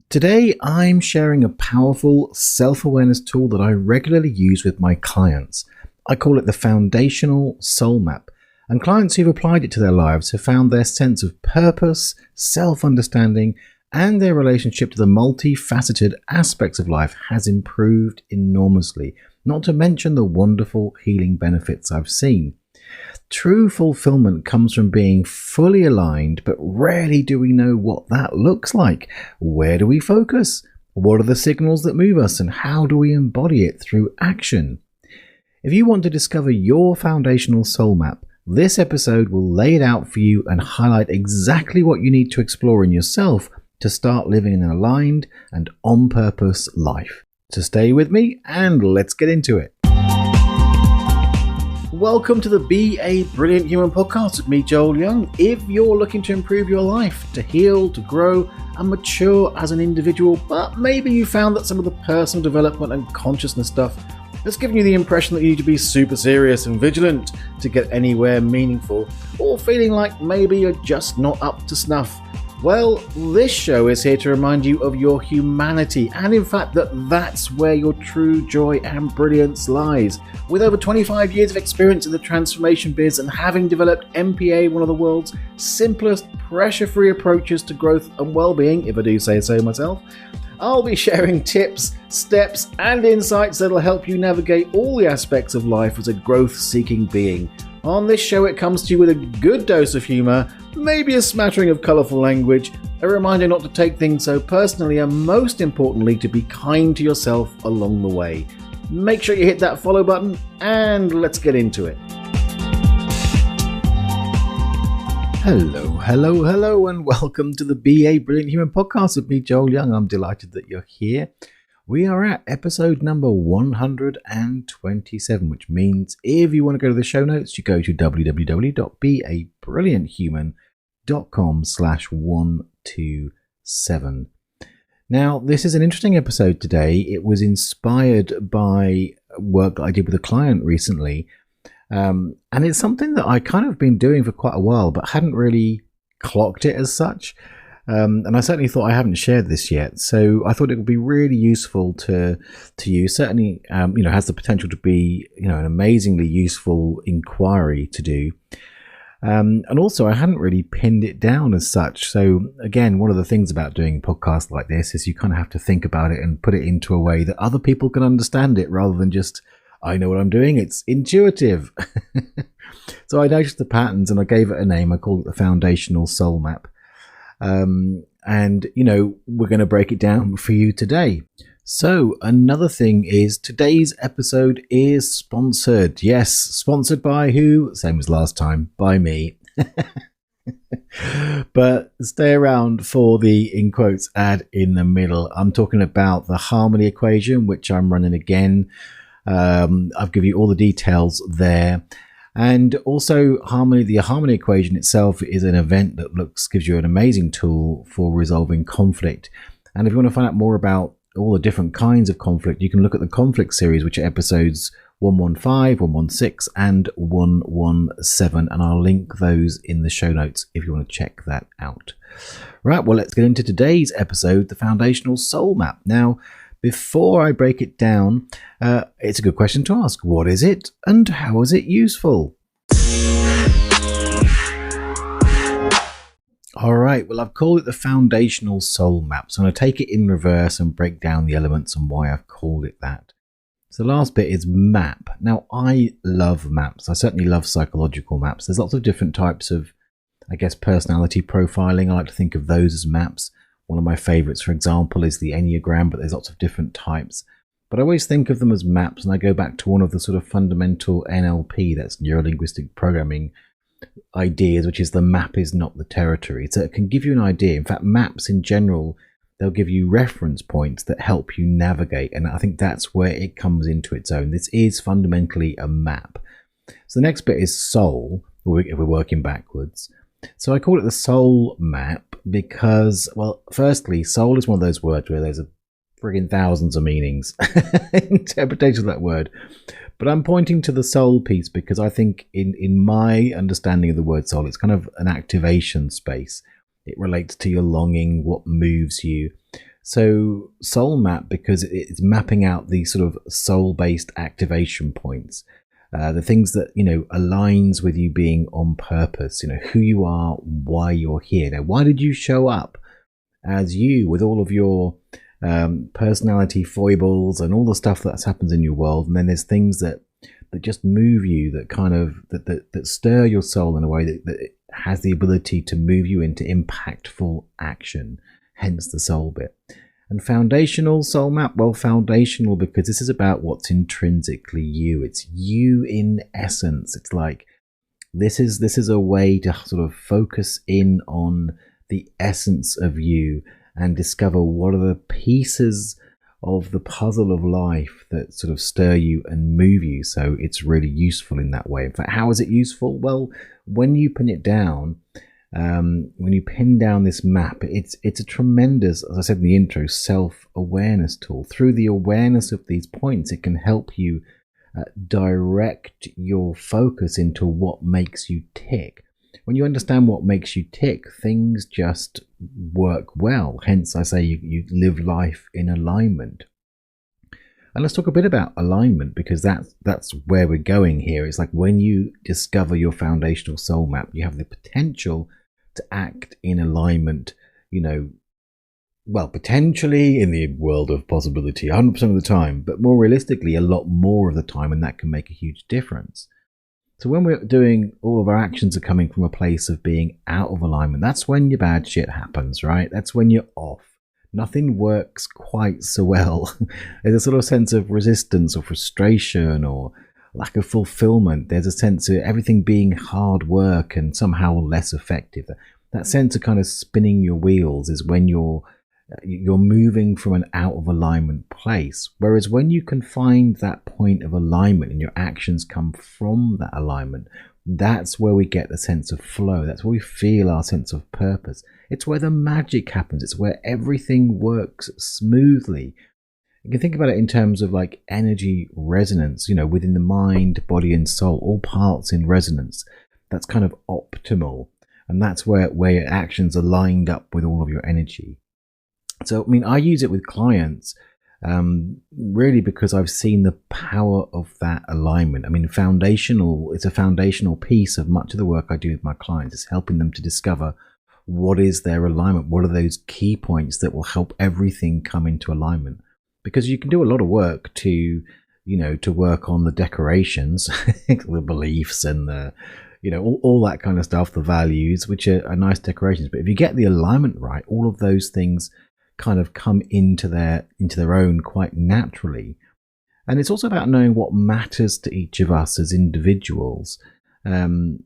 Today, I'm sharing a powerful self-awareness tool that I regularly use with my clients. I call it the Foundational Soul Map, and clients who've applied it to their lives have found their sense of purpose, self-understanding, and their relationship to the multi-faceted aspects of life has improved enormously, not to mention the wonderful healing benefits I've seen. True fulfillment comes from being fully aligned, but rarely do we know what that looks like. Where do we focus? What are the signals that move us, and how do we embody it through action? If you want to discover your foundational soul map, this episode will lay it out for you and highlight exactly what you need to explore in yourself to start living an aligned and on-purpose life. So stay with me and let's get into it. Welcome to the Be a Brilliant Human podcast with me, Joel Young. If you're looking to improve your life, to heal, to grow, and mature as an individual, but maybe you found that some of the personal development and consciousness stuff has given you the impression that you need to be super serious and vigilant to get anywhere meaningful, or feeling like maybe you're just not up to snuff, well, this show is here to remind you of your humanity, and in fact that's where your true joy and brilliance lies. With over 25 years of experience in the transformation biz and having developed MPA, one of the world's simplest, pressure-free approaches to growth and well-being, if I do say so myself, I'll be sharing tips, steps, and insights that'll help you navigate all the aspects of life as a growth-seeking being. On this show, it comes to you with a good dose of humour, maybe a smattering of colourful language, a reminder not to take things so personally, and most importantly, to be kind to yourself along the way. Make sure you hit that follow button, and let's get into it. Hello, and welcome to the Be a Brilliant Human podcast with me, Joel Young. I'm delighted that you're here. We are at episode number 127, which means if you want to go to the show notes, you go to www.beabrillianthuman.com/127. Now, this is an interesting episode today. It was inspired by work that I did with a client recently. And it's something that I kind of been doing for quite a while, but hadn't really clocked it as such. And I certainly thought I haven't shared this yet. So I thought it would be really useful to you. Certainly, has the potential to be, an amazingly useful inquiry to do. And also I hadn't really pinned it down as such. So again, one of the things about doing a podcast like this is you kind of have to think about it and put it into a way that other people can understand it rather than just, I know what I'm doing. It's intuitive. So I noticed the patterns and I gave it a name. I called it the Foundational Soul Map. We're going to break it down for you today. So another thing is today's episode is sponsored. Yes, sponsored by who? Same as last time, by me. But stay around for the, in quotes, ad in the middle. I'm talking about the harmony equation, which I'm running again. I've given you all the details there. And also the harmony equation itself is an event that gives you an amazing tool for resolving conflict. And if you want to find out more about all the different kinds of conflict, you can look at the conflict series, which are episodes 115, 116, and 117. And I'll link those in the show notes if you want to check that out. Right, well, let's get into today's episode, the Foundational Soul Map. Now, before I break it down, it's a good question to ask. What is it and how is it useful? All right, well, I've called it the Foundational Soul Map. So I'm going to take it in reverse and break down the elements and why I've called it that. So the last bit is map. Now, I love maps. I certainly love psychological maps. There's lots of different types of, personality profiling. I like to think of those as maps. One of my favorites, for example, is the Enneagram, but there's lots of different types. But I always think of them as maps, and I go back to one of the sort of fundamental NLP, that's neuro-linguistic programming ideas, which is the map is not the territory. So it can give you an idea. In fact, maps in general, they'll give you reference points that help you navigate, and I think that's where it comes into its own. This is fundamentally a map. So the next bit is soul, if we're working backwards. So I call it the soul map because, well, firstly, soul is one of those words where there's a friggin' thousands of meanings, interpretation of that word. But I'm pointing to the soul piece because I think in my understanding of the word soul, it's kind of an activation space. It relates to your longing, what moves you. So soul map, because it's mapping out these sort of soul-based activation points, the things that, aligns with you being on purpose, who you are, why you're here. Now, why did you show up as you with all of your personality foibles and all the stuff that happens in your world? And then there's things that just move you, that kind of that stir your soul in a way that has the ability to move you into impactful action, hence the soul bit. And foundational soul map, well, foundational because this is about what's intrinsically you. It's you in essence. It's like this is a way to sort of focus in on the essence of you and discover what are the pieces of the puzzle of life that sort of stir you and move you. So it's really useful in that way. In fact, how is it useful? Well, when you pin it down, when you pin down this map, it's a tremendous, as I said in the intro, self-awareness tool. Through the awareness of these points, it can help you direct your focus into what makes you tick. When you understand what makes you tick, things just work well. Hence, I say you live life in alignment. And let's talk a bit about alignment, because that's where we're going here. It's like when you discover your foundational soul map, you have the potential to act in alignment, well, potentially in the world of possibility 100% of the time, but more realistically, a lot more of the time, and that can make a huge difference. So when we're doing, all of our actions are coming from a place of being out of alignment, that's when your bad shit happens, right? That's when you're off. Nothing works quite so well. There's a sort of sense of resistance or frustration or lack of fulfillment. There's a sense of everything being hard work and somehow less effective. That sense of kind of spinning your wheels is when you're moving from an out of alignment place. Whereas when you can find that point of alignment and your actions come from that alignment, that's where we get the sense of flow. That's where we feel our sense of purpose. It's where the magic happens. It's where everything works smoothly. You can think about it in terms of like energy resonance, within the mind, body and soul, all parts in resonance. That's kind of optimal. And that's where your actions are lined up with all of your energy. So, I use it with clients really because I've seen the power of that alignment. It's a foundational piece of much of the work I do with my clients. It's helping them to discover what is their alignment, what are those key points that will help everything come into alignment. Because you can do a lot of work to work on the decorations, the beliefs and the, all that kind of stuff, the values, which are nice decorations. But if you get the alignment right, all of those things kind of come into their own quite naturally. And it's also about knowing what matters to each of us as individuals. When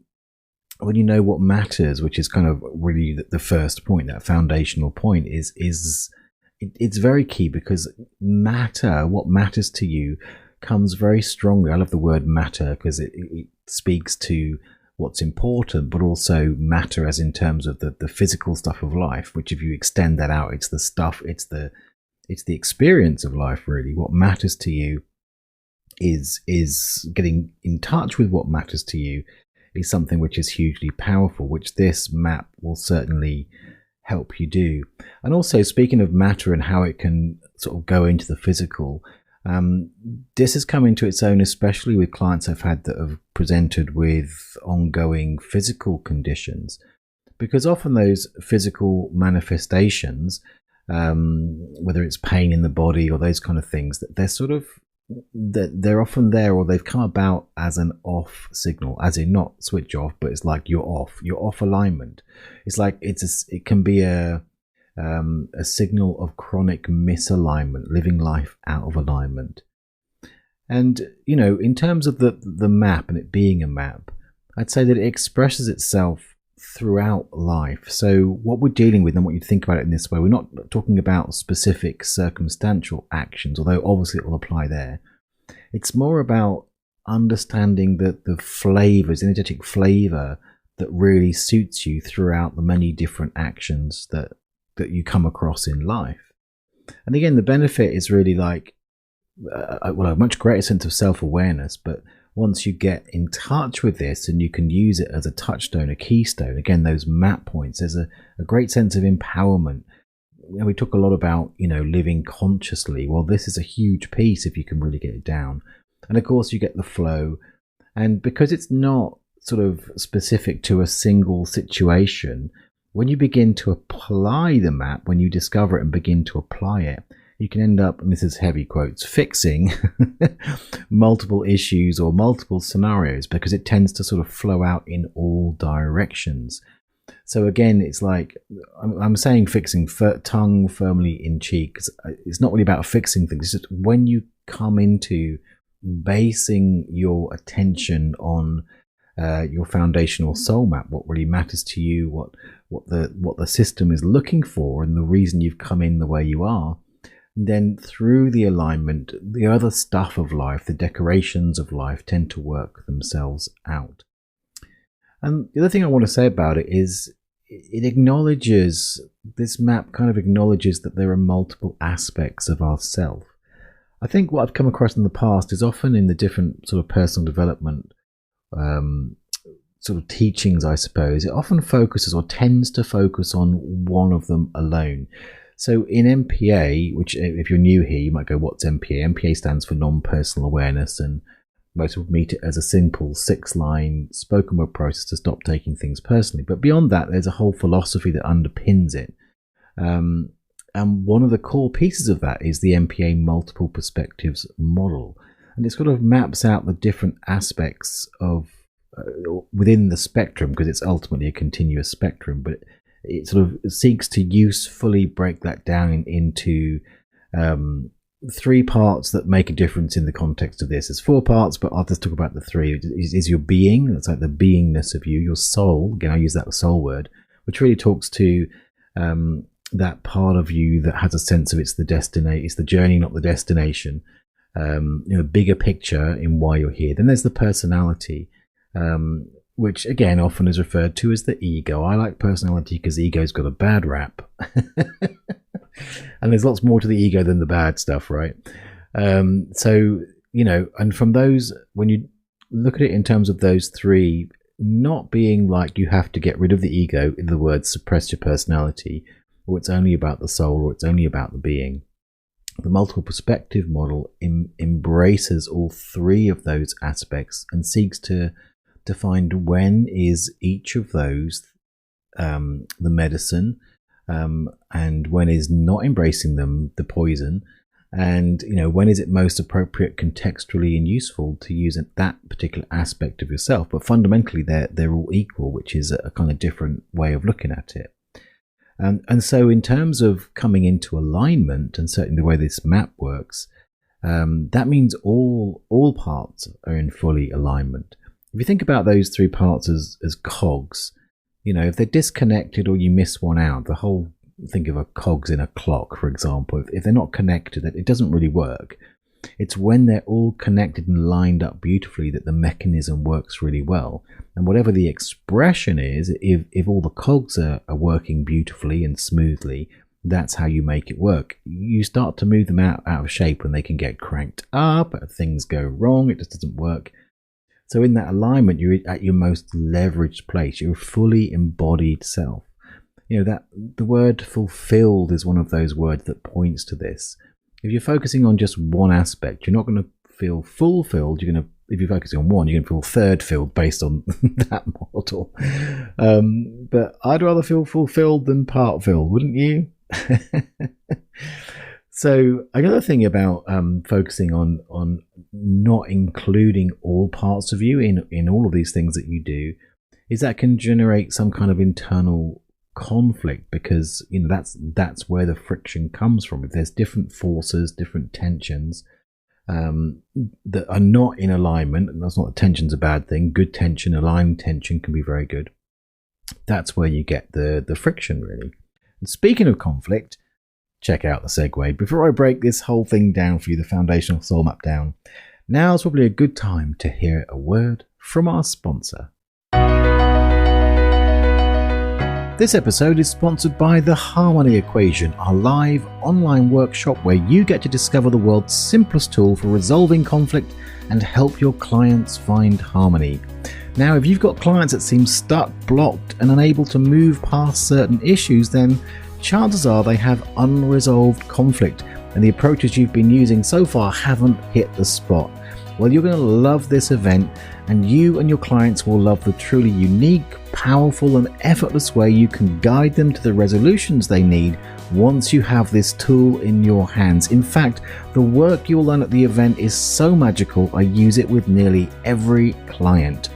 you know what matters, which is kind of really the first point, that foundational point, it's very key, because what matters to you comes very strongly. I love the word matter because it speaks to what's important, but also matter as in terms of the physical stuff of life, which if you extend that out, it's the stuff, it's the experience of life, really. What matters to you is getting in touch with what matters to you is something which is hugely powerful, which this map will certainly help you do. And also, speaking of matter and how it can sort of go into the physical, this has come into its own, especially with clients I've had that have presented with ongoing physical conditions, because often those physical manifestations, whether it's pain in the body or those kind of things, that they're often there, or they've come about as an off signal, as in not switch off, but it's like you're off alignment. It's like it can be a signal of chronic misalignment, living life out of alignment. And in terms of the map and it being a map, I'd say that it expresses itself throughout life. So what we're dealing with, and what you think about it in this way, we're not talking about specific circumstantial actions, although obviously it will apply there. It's more about understanding the flavors, energetic flavor that really suits you throughout the many different actions that you come across in life. And again, the benefit is really like a much greater sense of self-awareness. But once you get in touch with this and you can use it as a touchstone, a keystone, again, those map points, there's a great sense of empowerment. we talk a lot about, living consciously. Well, this is a huge piece if you can really get it down. And of course, you get the flow. And because it's not sort of specific to a single situation, when you begin to apply the map, when you discover it and begin to apply it, you can end up, and this is heavy quotes, fixing multiple issues or multiple scenarios, because it tends to sort of flow out in all directions. So again, it's like, I'm saying fixing tongue firmly in cheek. It's not really about fixing things. It's just when you come into basing your attention on your foundational soul map, what really matters to you, what the system is looking for, and the reason you've come in the way you are, then through the alignment, the other stuff of life, the decorations of life, tend to work themselves out. And the other thing I want to say about it is this map kind of acknowledges that there are multiple aspects of ourself. I think what I've come across in the past is often in the different sort of personal development sort of teachings, I suppose, it often focuses or tends to focus on one of them alone. So in MPA, which if you're new here, you might go, what's MPA? MPA stands for non-personal awareness, and most people meet it as a simple 6-line spoken word process to stop taking things personally. But beyond that, there's a whole philosophy that underpins it. And one of the core pieces of that is the MPA multiple perspectives model. And it sort of maps out the different aspects of within the spectrum, because it's ultimately a continuous spectrum, but it sort of seeks to usefully break that down into 3 parts that make a difference in the context of this. There's 4 parts, but I'll just talk about the 3. Is your being, that's like the beingness of you, your soul, again I use that soul word, which really talks to that part of you that has a sense of it's the journey, not the destination. Bigger picture in why you're here. Then there's the personality, which again often is referred to as the ego. I like personality because the ego's got a bad rap. And there's lots more to the ego than the bad stuff, right? And from those, when you look at it in terms of those 3, not being like you have to get rid of the ego, in the words suppress your personality, or it's only about the soul, or it's only about the being. The multiple perspective model embraces all 3 of those aspects and seeks to find when is each of those the medicine, and when is not embracing them the poison, and when is it most appropriate contextually and useful to use that particular aspect of yourself. But fundamentally they're all equal, which is a kind of different way of looking at it. And so in terms of coming into alignment, and certainly the way this map works, that means all parts are in fully alignment. If you think about those 3 parts as cogs, if they're disconnected or you miss one out, think of a cogs in a clock, for example. If they're not connected, it doesn't really work. It's when they're all connected and lined up beautifully that the mechanism works really well. And whatever the expression is, if all the cogs are working beautifully and smoothly, that's how you make it work. You start to move them out of shape when they can get cranked up, if things go wrong, it just doesn't work. So in that alignment, you're at your most leveraged place. You're a fully embodied self. That the word fulfilled is one of those words that points to this. If you're focusing on just one aspect, you're not going to feel fulfilled. If you're focusing on one, you're going to feel third filled based on that model. But I'd rather feel fulfilled than part filled, wouldn't you? So another thing about focusing on not including all parts of you in all of these things that you do is that can generate some kind of internal conflict, because that's where the friction comes from. If there's different forces, different tensions that are not in alignment, and that's not that tension's a bad thing. Good tension, aligned tension can be very good. That's where you get the friction, really. And speaking of conflict, check out the segue. Before I break this whole thing down for you, the foundational soul map down, now's probably a good time to hear a word from our sponsor. This episode is sponsored by The Harmony Equation, our live online workshop where you get to discover the world's simplest tool for resolving conflict and help your clients find harmony. Now, if you've got clients that seem stuck, blocked, and unable to move past certain issues, then chances are they have unresolved conflict and the approaches you've been using so far haven't hit the spot. Well, you're going to love this event, and you and your clients will love the truly unique, powerful, and effortless way you can guide them to the resolutions they need once you have this tool in your hands. In fact, the work you'll learn at the event is so magical, I use it with nearly every client.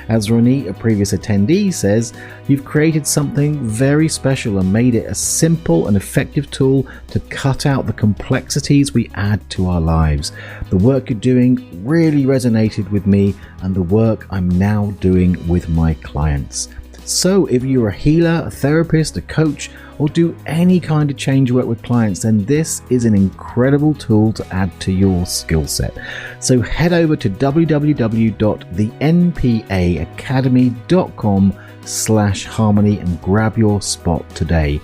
As Ronnie, a previous attendee, says, you've created something very special and made it a simple and effective tool to cut out the complexities we add to our lives. The work you're doing really resonated with me and the work I'm now doing with my clients. So if you're a healer, a therapist, a coach, or do any kind of change work with clients, then this is an incredible tool to add to your skill set. So head over to www.thenpaacademy.com/harmony and grab your spot today.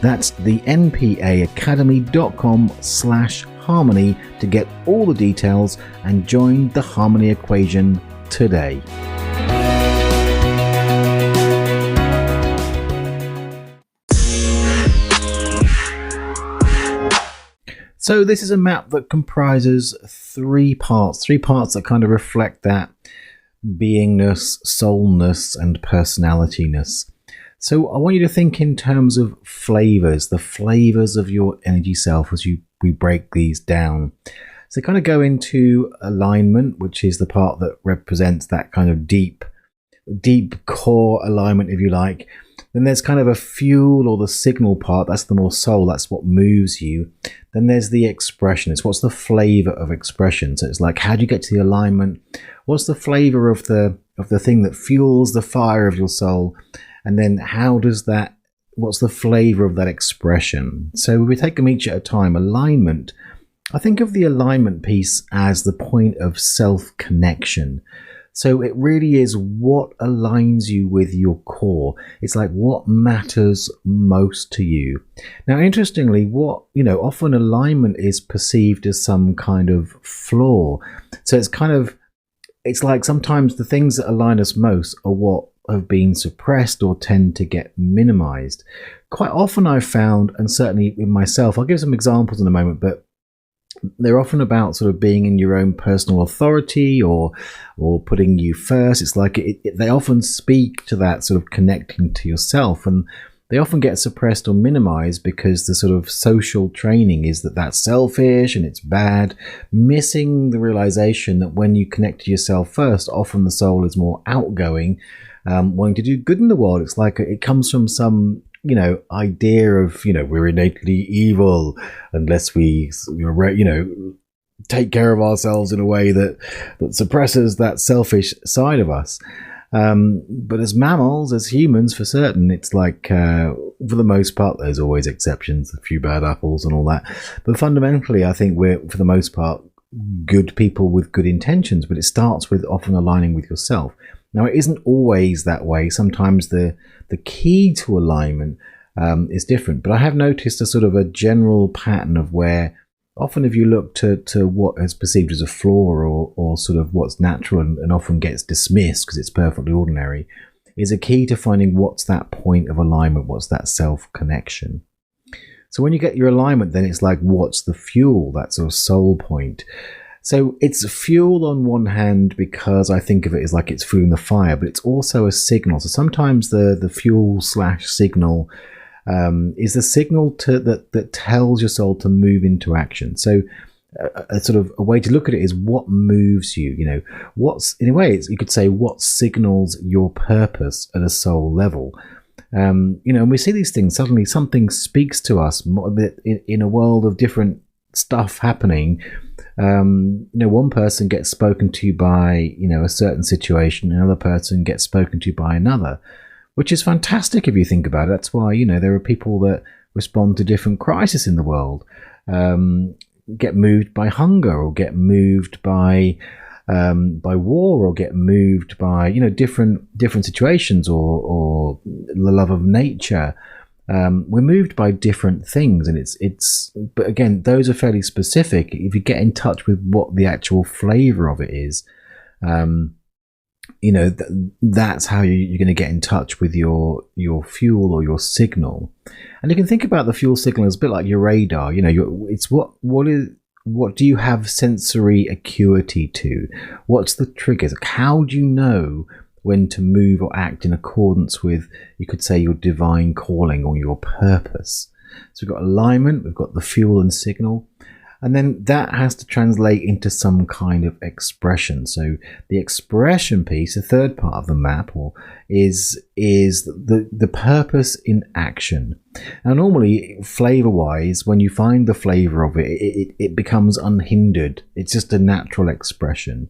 That's thenpaacademy.com/harmony to get all the details and join the Harmony Equation today. So this is a map that comprises three parts that kind of reflect that beingness, soulness, and personalityness. So I want you to think in terms of flavors, the flavors of your energy self as we break these down. So kind of go into alignment, which is the part that represents that kind of deep core alignment, if you like. Then there's kind of a fuel or the signal part. That's the more soul. That's what moves you. Then there's the expression. It's what's the flavor of expression. So it's like, how do you get to the alignment? What's the flavor of the thing that fuels the fire of your soul? And then what's the flavor of that expression? So we take them each at a time. Alignment. I think of the alignment piece as the point of self-connection. So it really is what aligns you with your core. It's like what matters most to you. Now, interestingly, often alignment is perceived as some kind of flaw. So it's like sometimes the things that align us most are what have been suppressed or tend to get minimized. Quite often I've found, and certainly in myself, I'll give some examples in a moment, but they're often about sort of being in your own personal authority or putting you first. It's like they often speak to that sort of connecting to yourself, and they often get suppressed or minimized because the sort of social training is that that's selfish and it's bad, missing the realization that when you connect to yourself first, often the soul is more outgoing, wanting to do good in the world. It's like it comes from some idea of, we're innately evil unless we, take care of ourselves in a way that suppresses that selfish side of us. But as mammals, as humans, for certain, it's like, for the most part, there's always exceptions, a few bad apples and all that. But fundamentally, I think we're, for the most part, good people with good intentions, but it starts with often aligning with yourself. Now, it isn't always that way. Sometimes the key to alignment is different. But I have noticed a sort of a general pattern of where often if you look to what is perceived as a flaw or sort of what's natural and often gets dismissed because it's perfectly ordinary, is a key to finding what's that point of alignment, what's that self-connection. So when you get your alignment, then it's like, what's the fuel, that sort of soul point? So it's fuel on one hand because I think of it as like it's fueling the fire, but it's also a signal. So sometimes the fuel/signal is the signal that tells your soul to move into action. So a sort of a way to look at it is what moves you. What's, in a way, you could say what signals your purpose at a soul level. And we see these things. Suddenly something speaks to us in a world of different stuff happening. One person gets spoken to by a certain situation, another person gets spoken to by another, which is fantastic if you think about it. That's why there are people that respond to different crises in the world, get moved by hunger or get moved by war or get moved by different situations or the love of nature. We're moved by different things, and but again, those are fairly specific. If you get in touch with what the actual flavor of it is, that's how you're going to get in touch with your fuel or your signal. And you can think about the fuel signal as a bit like your radar. It's what do you have sensory acuity to? What's the triggers? How do you know when to move or act in accordance with, you could say, your divine calling or your purpose? So we've got alignment, we've got the fuel and signal, and then that has to translate into some kind of expression. So the expression piece, the third part of the map, is the purpose in action. Now, normally, flavor-wise, when you find the flavor of it becomes unhindered. It's just a natural expression.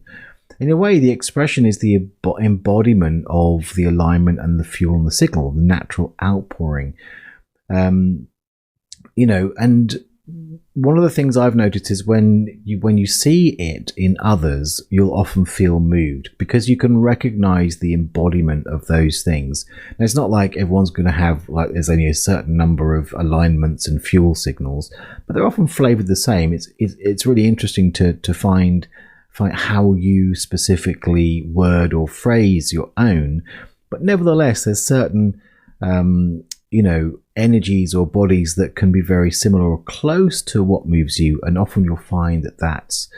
In a way, the expression is the embodiment of the alignment and the fuel and the signal, the natural outpouring. And one of the things I've noticed is when you see it in others, you'll often feel moved because you can recognize the embodiment of those things. Now, it's not like everyone's going to have, like, there's only a certain number of alignments and fuel signals, but they're often flavored the same. It's really interesting to find how you specifically word or phrase your own, but nevertheless, there's certain energies or bodies that can be very similar or close to what moves you, and often you'll find that's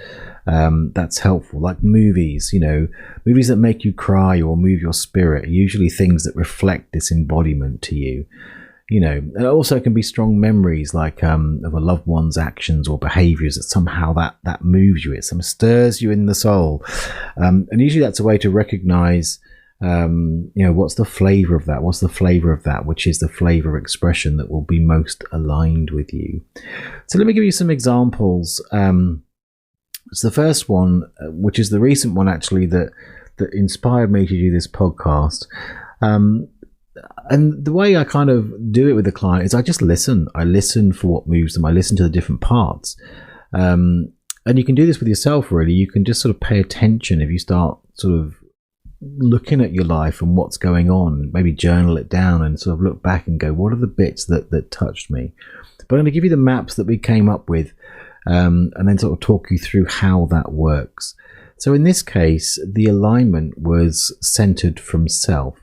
helpful. Like movies, movies that make you cry or move your spirit are usually things that reflect this embodiment to you. And it also can be strong memories, like of a loved one's actions or behaviors that somehow that moves you. It stirs you in the soul, and usually that's a way to recognize what's the flavor of that? What's the flavor of that? Which is the flavor expression that will be most aligned with you. So let me give you some examples. So the first one, which is the recent one actually, that inspired me to do this podcast. And the way I kind of do it with the client is I just listen. I listen for what moves them. I listen to the different parts. And you can do this with yourself, really. You can just sort of pay attention if you start sort of looking at your life and what's going on, maybe journal it down and sort of look back and go, what are the bits that touched me? But I'm going to give you the maps that we came up with, and then sort of talk you through how that works. So in this case, the alignment was centered from self.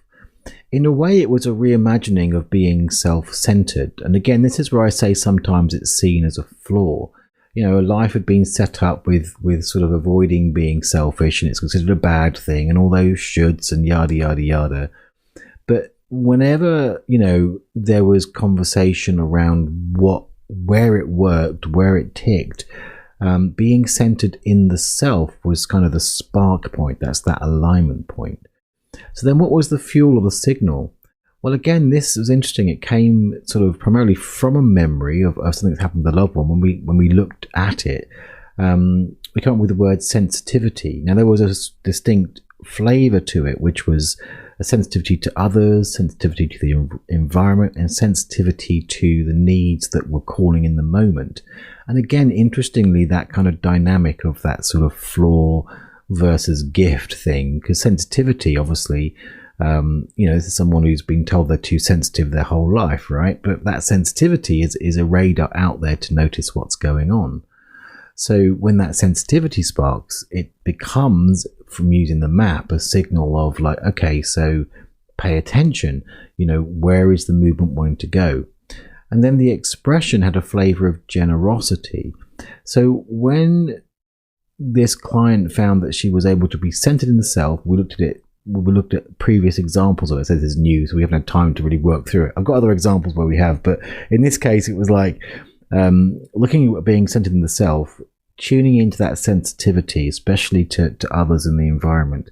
In a way, it was a reimagining of being self-centered. And again, this is where I say sometimes it's seen as a flaw. Life had been set up with sort of avoiding being selfish, and it's considered a bad thing, and all those shoulds and yada, yada, yada. But whenever, there was conversation around where it worked, where it ticked, being centered in the self was kind of the spark point. That's that alignment point. So then what was the fuel or the signal? Well, again, this was interesting. It came sort of primarily from a memory of something that's happened with a loved one. When we looked at it, we came up with the word sensitivity. Now, there was a distinct flavor to it, which was a sensitivity to others, sensitivity to the environment, and sensitivity to the needs that were calling in the moment. And again, interestingly, that kind of dynamic of that sort of flaw versus gift thing, because sensitivity, obviously, this is someone who's been told they're too sensitive their whole life, right? But that sensitivity is a radar out there to notice what's going on. So when that sensitivity sparks, it becomes, from using the map, a signal of like, okay, so pay attention, where is the movement wanting to go? And then the expression had a flavor of generosity. So when this client found that she was able to be centered in the self, we looked at previous examples of it. So this is new, so we haven't had time to really work through it. I've got other examples where we have, but in this case, it was like looking at being centered in the self, tuning into that sensitivity, especially to others in the environment.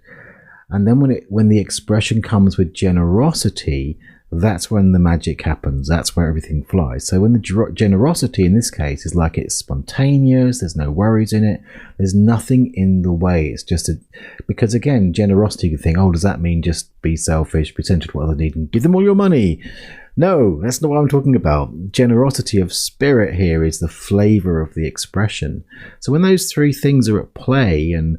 And then when the expression comes with generosity, that's when the magic happens. That's where everything flies. So when the generosity in this case is like it's spontaneous, there's no worries in it, there's nothing in the way. It's just because again, generosity, you think, does that mean just be selfish, be centered what others need and give them all your money? No, that's not what I'm talking about. Generosity of spirit here is the flavor of the expression. So when those three things are at play and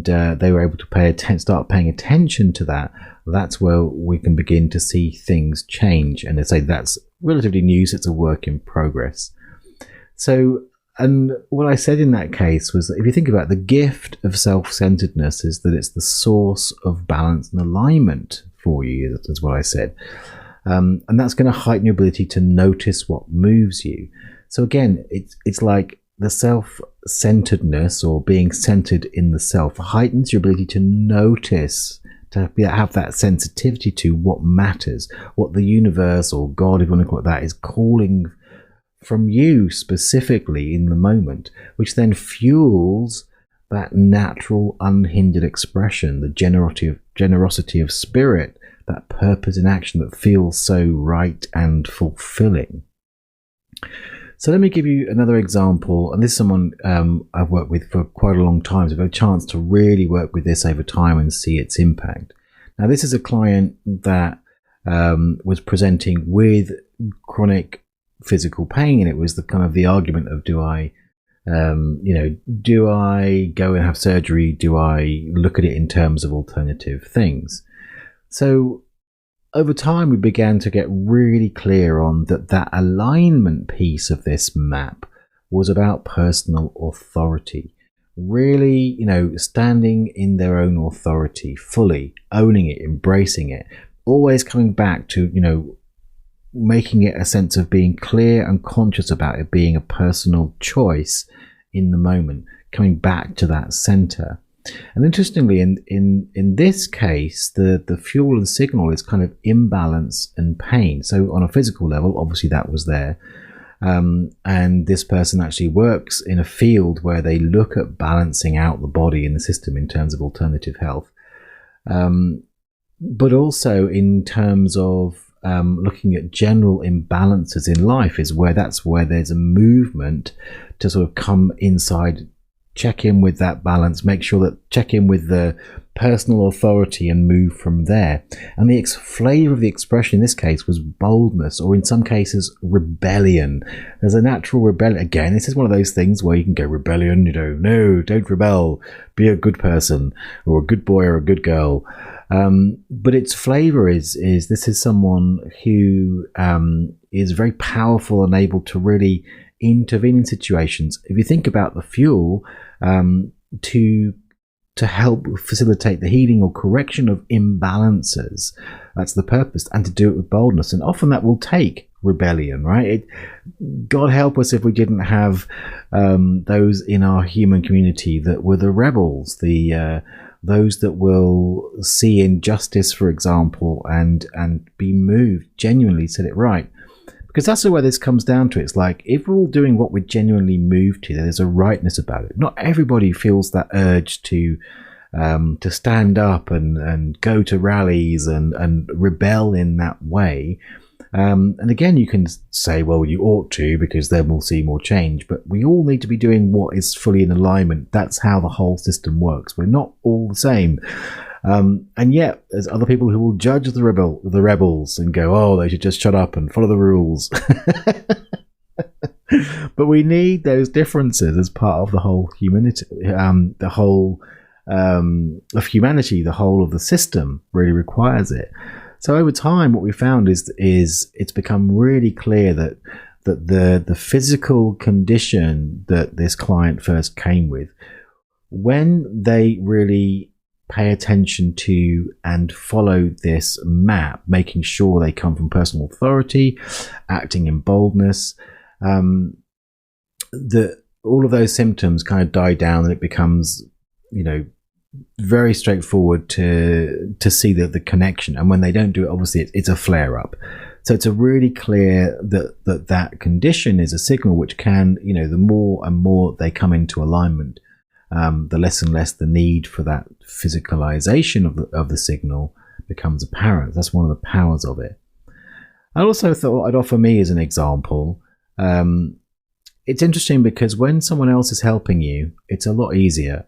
they were able to start paying attention to that, that's where we can begin to see things change. And they say that's relatively new, so it's a work in progress. So And what I said in that case was that if you think about it, the gift of self-centeredness is that it's the source of balance and alignment for you, is what I said. And that's going to heighten your ability to notice what moves you. So again, it's like the self-centeredness, or being centered in the self, heightens your ability to notice, to have that sensitivity to what matters, what the universe, or God, if you want to call it that, is calling from you specifically in the moment, which then fuels that natural, unhindered expression, the generosity of spirit, that purpose in action that feels so right and fulfilling. So let me give you another example, and this is someone I've worked with for quite a long time, so I've had a chance to really work with this over time and see its impact. Now, this is a client that was presenting with chronic physical pain, and it was the argument of, do I go and have surgery? Do I look at it in terms of alternative things? So over time, we began to get really clear on that alignment piece of this map was about personal authority. Really, standing in their own authority, fully owning it, embracing it, always coming back to, making it a sense of being clear and conscious about it being a personal choice in the moment, coming back to that center. And interestingly, in this case, the fuel and signal is kind of imbalance and pain. So on a physical level, obviously that was there. And this person actually works in a field where they look at balancing out the body and the system in terms of alternative health. But also in terms of looking at general imbalances in life, that's where there's a movement to sort of come inside, check in with that balance, check in with the personal authority and move from there. And the flavor of the expression in this case was boldness, or in some cases rebellion. There's a natural rebellion. Again, this is one of those things where you can go rebellion, no, don't rebel, be a good person, or a good boy or a good girl. But its flavor is this is someone who is very powerful and able to really intervene in situations. If you think about the fuel, to help facilitate the healing or correction of imbalances, that's the purpose, and to do it with boldness. And often that will take rebellion, right? God help us if we didn't have those in our human community that were the rebels, those that will see injustice, for example, and be moved, genuinely set it right. Because that's where this comes down to. It's like, if we're all doing what we're genuinely moved to, there's a rightness about it. Not everybody feels that urge to stand up and go to rallies and rebel in that way. And again, you can say, well, you ought to, because then we'll see more change. But we all need to be doing what is fully in alignment. That's how the whole system works. We're not all the same. And yet there's other people who will judge the rebels and go, oh, they should just shut up and follow the rules. But we need those differences as part of the whole humanity, the whole of humanity, the whole of the system really requires it. So over time, what we found is it's become really clear that the physical condition that this client first came with, when they really pay attention to and follow this map, making sure they come from personal authority, acting in boldness, that all of those symptoms kind of die down, and it becomes, very straightforward to see the connection. And when they don't do it, obviously it's a flare up. So it's a really clear that condition is a signal which can, the more and more they come into alignment, the less and less the need for that physicalization of the signal becomes apparent. That's one of the powers of it. I also thought I'd offer me as an example. It's interesting because when someone else is helping you, it's a lot easier.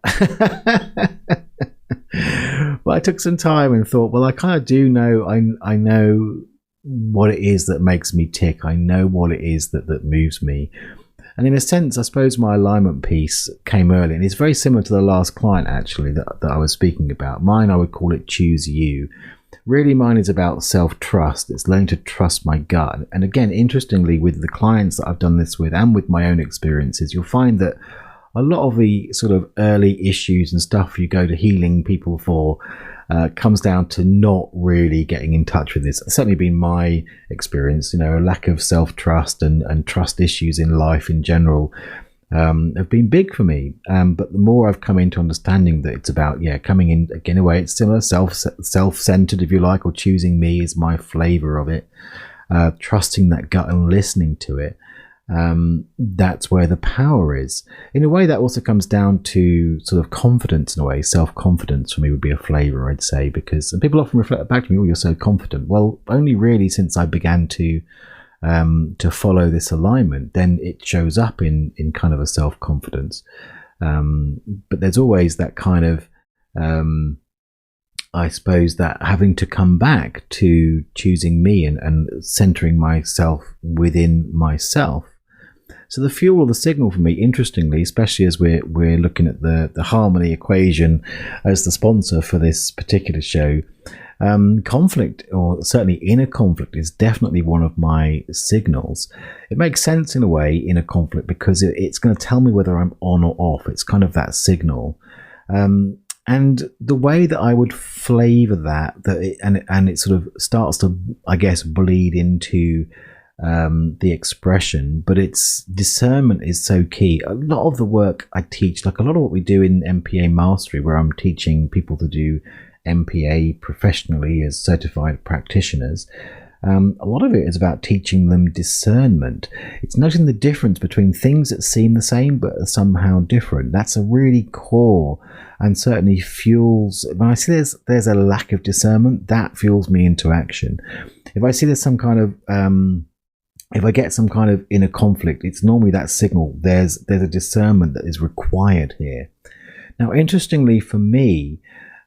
But I took some time and thought, well, I kind of do know, I know what it is that makes me tick. I know what it is that moves me. And in a sense, I suppose my alignment piece came early, and it's very similar to the last client, actually, that I was speaking about. Mine, I would call it Choose You, Really, mine is about self-trust. It's learning to trust my gut. And again, interestingly, with the clients that I've done this with and with my own experiences, you'll find that a lot of the sort of early issues and stuff you go to healing people for comes down to not really getting in touch with this. It's certainly been my experience, a lack of self-trust and trust issues in life in general have been big for me. But the more I've come into understanding that it's about, coming in, again, a way it's similar, self-centered, if you like, or choosing me is my flavor of it, trusting that gut and listening to it. That's where the power is. In a way, that also comes down to sort of confidence in a way. Self-confidence for me would be a flavor, I'd say, because and people often reflect back to me, oh, you're so confident. Well, only really since I began to follow this alignment, then it shows up in kind of a self-confidence. But there's always that kind of, I suppose, that having to come back to choosing me and centering myself within myself. So the fuel or the signal for me, interestingly, especially as we're looking at the harmony equation as the sponsor for this particular show, conflict, or certainly inner conflict, is definitely one of my signals. It makes sense in a way, inner conflict, because it's going to tell me whether I'm on or off. It's kind of that signal. And the way that I would flavor that it sort of starts to, I guess, bleed into the expression, but its discernment is so key. A lot of the work I teach, like a lot of what we do in MPA Mastery, where I'm teaching people to do MPA professionally as certified practitioners, a lot of it is about teaching them discernment. It's noticing the difference between things that seem the same but are somehow different. That's a really core and certainly fuels. When I see there's a lack of discernment, that fuels me into action. If I see there's some kind of if I get some kind of inner conflict, it's normally that signal. There's a discernment that is required here. Now, interestingly for me,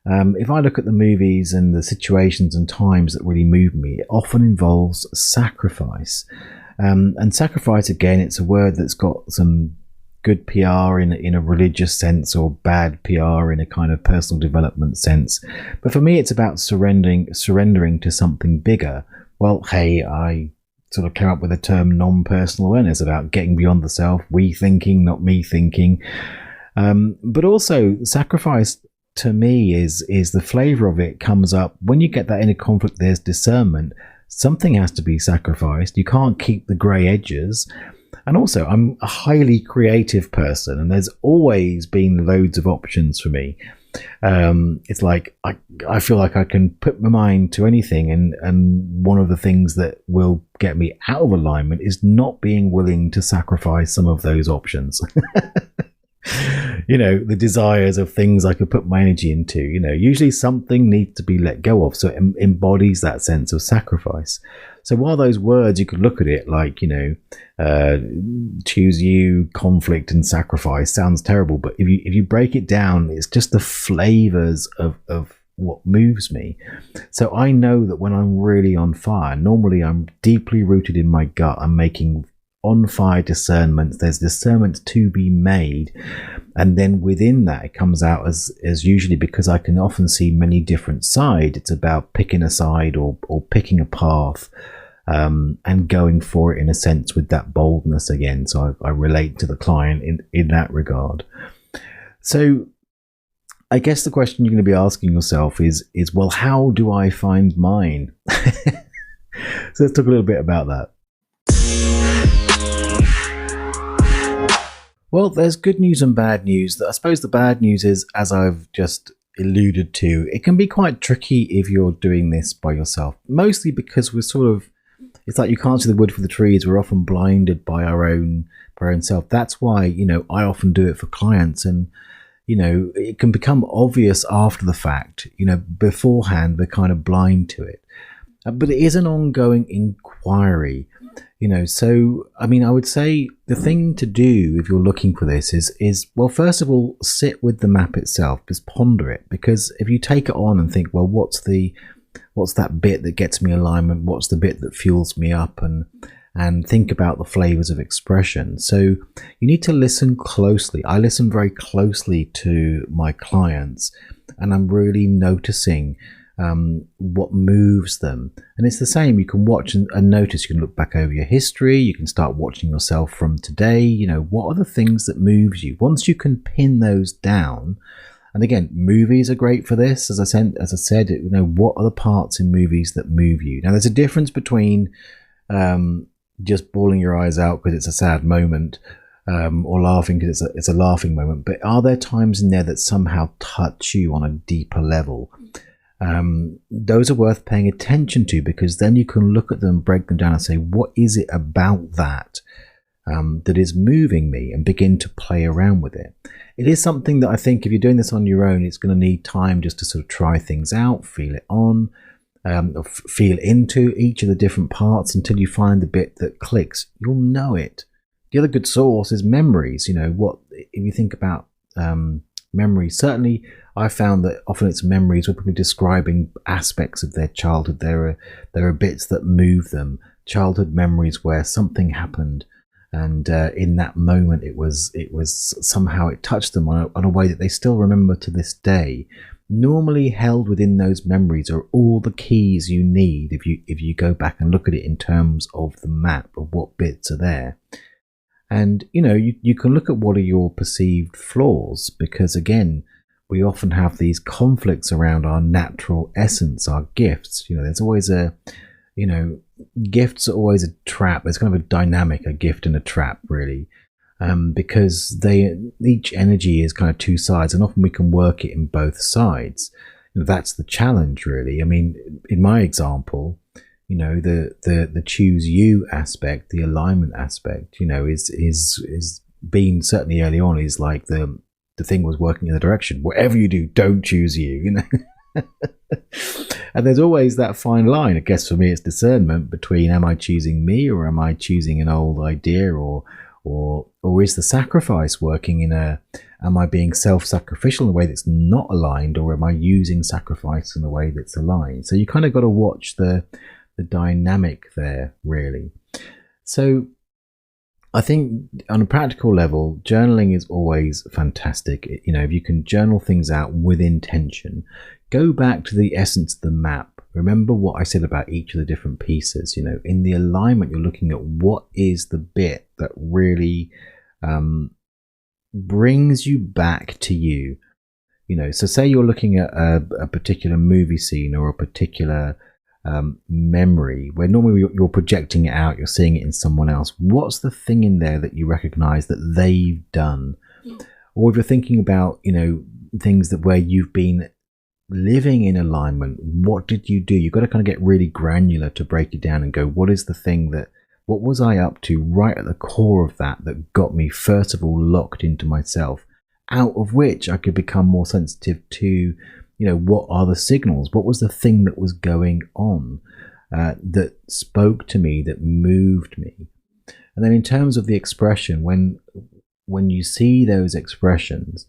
if I look at the movies and the situations and times that really move me, it often involves sacrifice. And sacrifice, again, it's a word that's got some good PR in a religious sense, or bad PR in a kind of personal development sense. But for me, it's about surrendering to something bigger. Well, hey, I sort of came up with the term non-personal awareness, about getting beyond the self, we thinking, not me thinking. But also sacrifice, to me, is the flavor of it comes up when you get that inner conflict. There's discernment. Something has to be sacrificed. You can't keep the grey edges. And also, I'm a highly creative person, and there's always been loads of options for me. It's like I feel like I can put my mind to anything, and one of the things that will get me out of alignment is not being willing to sacrifice some of those options. The desires of things I could put my energy into, usually something needs to be let go of. So it embodies that sense of sacrifice. So while those words, you could look at it like, choose you, conflict, and sacrifice sounds terrible. But if you break it down, it's just the flavors of what moves me. So I know that when I'm really on fire, normally I'm deeply rooted in my gut. I'm making on fire discernment. There's discernment to be made, and then within that it comes out as usually, because I can often see many different sides, it's about picking a side or picking a path, and going for it in a sense with that boldness again. So I relate to the client in that regard. So I guess the question you're going to be asking yourself is well, how do I find mine? So let's talk a little bit about that. Well, there's good news and bad news. I suppose the bad news is, as I've just alluded to, it can be quite tricky if you're doing this by yourself, mostly because it's like you can't see the wood for the trees. We're often blinded by our own self. That's why, I often do it for clients, and, it can become obvious after the fact. Beforehand, we're kind of blind to it. But it is an ongoing inquiry. So, I would say the thing to do if you're looking for this is, well, first of all, sit with the map itself, just ponder it. Because if you take it on and think, well, what's that bit that gets me alignment? What's the bit that fuels me up? And think about the flavors of expression. So you need to listen closely. I listen very closely to my clients, and I'm really noticing what moves them. And it's the same. You can watch and notice. You can look back over your history. You can start watching yourself from today. What are the things that moves you? Once you can pin those down, and again, movies are great for this. As I said, what are the parts in movies that move you? Now, there's a difference between just bawling your eyes out because it's a sad moment, or laughing because it's a laughing moment. But are there times in there that somehow touch you on a deeper level? Those are worth paying attention to, because then you can look at them, break them down and say, what is it about that that is moving me, and begin to play around with it. It is something that I think if you're doing this on your own, it's going to need time just to sort of try things out, feel it on, feel into each of the different parts until you find the bit that clicks. You'll know it. The other good source is memories. If you think about memories, certainly I found that often it's memories were probably describing aspects of their childhood. There are bits that move them, childhood memories where something happened, and in that moment it was somehow it touched them on a way that they still remember to this day. Normally held within those memories are all the keys you need if you go back and look at it in terms of the map of what bits are there. And you can look at what are your perceived flaws, because again, we often have these conflicts around our natural essence, our gifts. There's always gifts are always a trap. There's kind of a dynamic, a gift and a trap, really, because each energy is kind of two sides, and often we can work it in both sides. That's the challenge, really. I mean, in my example, the choose you aspect, the alignment aspect, is being certainly early on is like the thing was working in the direction. Whatever you do, don't choose you, And there's always that fine line. I guess for me, it's discernment between, am I choosing me, or am I choosing an old idea, or is the sacrifice working am I being self-sacrificial in a way that's not aligned, or am I using sacrifice in a way that's aligned? So you kind of got to watch the dynamic there, really. So I think on a practical level, journaling is always fantastic. If you can journal things out with intention, go back to the essence of the map. Remember what I said about each of the different pieces. In the alignment, you're looking at what is the bit that really brings you back to you. So say you're looking at a particular movie scene or a particular memory where normally you're projecting it out, you're seeing it in someone else. What's the thing in there that you recognize that they've done? Or if you're thinking about things that where you've been living in alignment, what did you do? You've got to kind of get really granular to break it down and go, what was I up to right at the core of that got me first of all locked into myself, out of which I could become more sensitive to what are the signals? What was the thing that was going on that spoke to me, that moved me? And then in terms of the expression, when you see those expressions,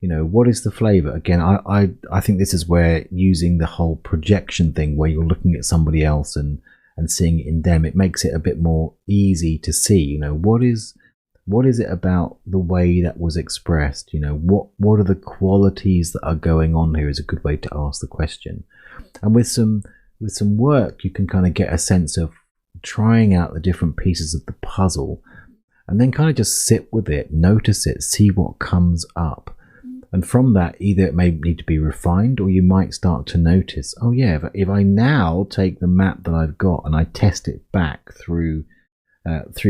what is the flavor? Again, I think this is where using the whole projection thing, where you're looking at somebody else and seeing it in them, it makes it a bit more easy to see, what is it about the way that was expressed? What are the qualities that are going on here is a good way to ask the question. And with some work, you can kind of get a sense of trying out the different pieces of the puzzle, and then kind of just sit with it, notice it, see what comes up. And from that, either it may need to be refined, or you might start to notice, oh yeah, if I now take the map that I've got and I test it back through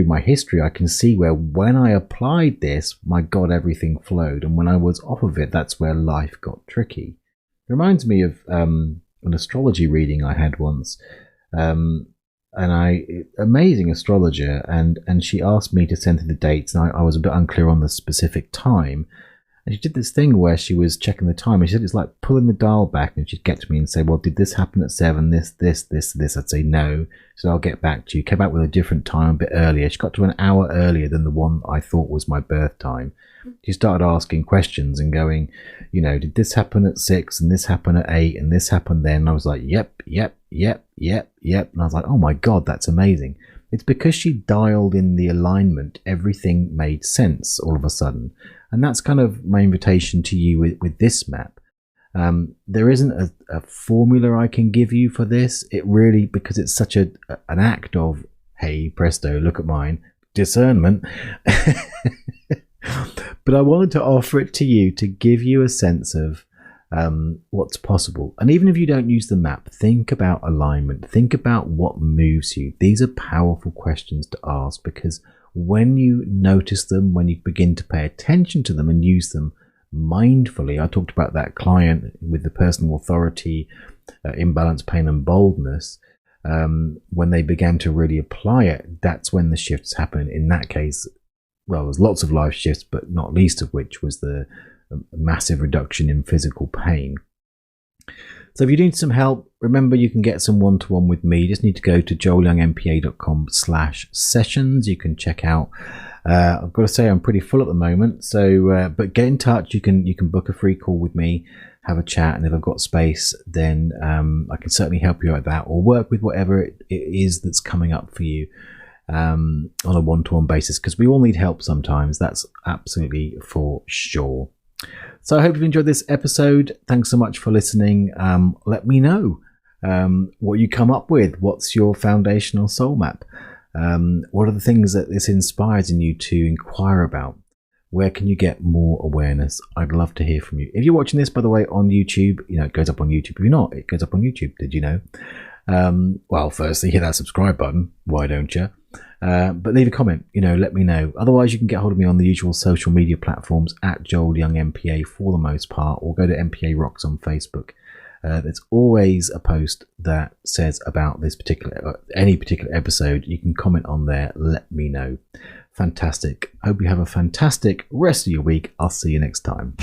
my history, I can see where when I applied this, my God, everything flowed. And when I was off of it, that's where life got tricky. It reminds me of an astrology reading I had once. Amazing astrologer, and she asked me to send her the dates, and I was a bit unclear on the specific time. And she did this thing where she was checking the time, and she said it's like pulling the dial back, and she'd get to me and say, well, did this happen at 7, this? I'd say no. So I'll get back to you. Came back with a different time a bit earlier. She got to an hour earlier than the one I thought was my birth time. She started asking questions and going, did this happen at 6, and this happen at 8, and this happened then? And I was like, yep. And I was like, oh my God, that's amazing. It's because she dialed in the alignment, everything made sense all of a sudden. And that's kind of my invitation to you with this map. There isn't a formula I can give you for this. It really, because it's such an act of, hey, presto, look at mine, discernment. But I wanted to offer it to you to give you a sense of what's possible. And even if you don't use the map, think about alignment. Think about what moves you. These are powerful questions to ask, because when you notice them, when you begin to pay attention to them and use them mindfully, I talked about that client with the personal authority, imbalance, pain and boldness. When they began to really apply it, that's when the shifts happen. In that case, well, there's lots of life shifts, but not least of which was the massive reduction in physical pain. So if you need some help, remember you can get some one-to-one with me. You just need to go to joelyoungmpa.com/sessions. You can check out. I've got to say I'm pretty full at the moment, so but get in touch. You can book a free call with me, have a chat, and if I've got space, then I can certainly help you out with that, or work with whatever it is that's coming up for you on a one-to-one basis, because we all need help sometimes. That's absolutely for sure. So I hope you've enjoyed this episode. Thanks so much for listening. Let me know what you come up with. What's your foundational soul map? What are the things that this inspires in you to inquire about? Where can you get more awareness? I'd love to hear from you. If you're watching this, by the way, on YouTube, it goes up on YouTube. If you're not, it goes up on YouTube. Did you know? Well, firstly, hit that subscribe button. Why don't you? But leave a comment, let me know. Otherwise, you can get hold of me on the usual social media platforms at Joel Young MPA for the most part, or go to MPA Rocks on Facebook. There's always a post that says about this any particular episode. You can comment on there. Let me know. Fantastic. Hope you have a fantastic rest of your week. I'll see you next time.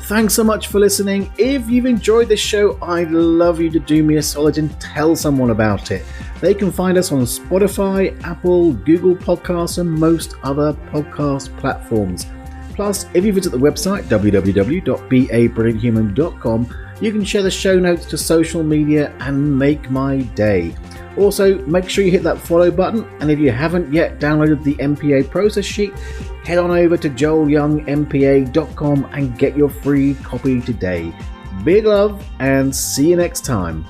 Thanks so much for listening. If you've enjoyed this show, I'd love you to do me a solid and tell someone about it. They can find us on Spotify, Apple, Google Podcasts, and most other podcast platforms. Plus, if you visit the website www.BABrillianthuman.com, you can share the show notes to social media and make my day. Also, make sure you hit that follow button, and if you haven't yet downloaded the MPA process sheet, head on over to joelyoungmpa.com and get your free copy today. Big love, and see you next time.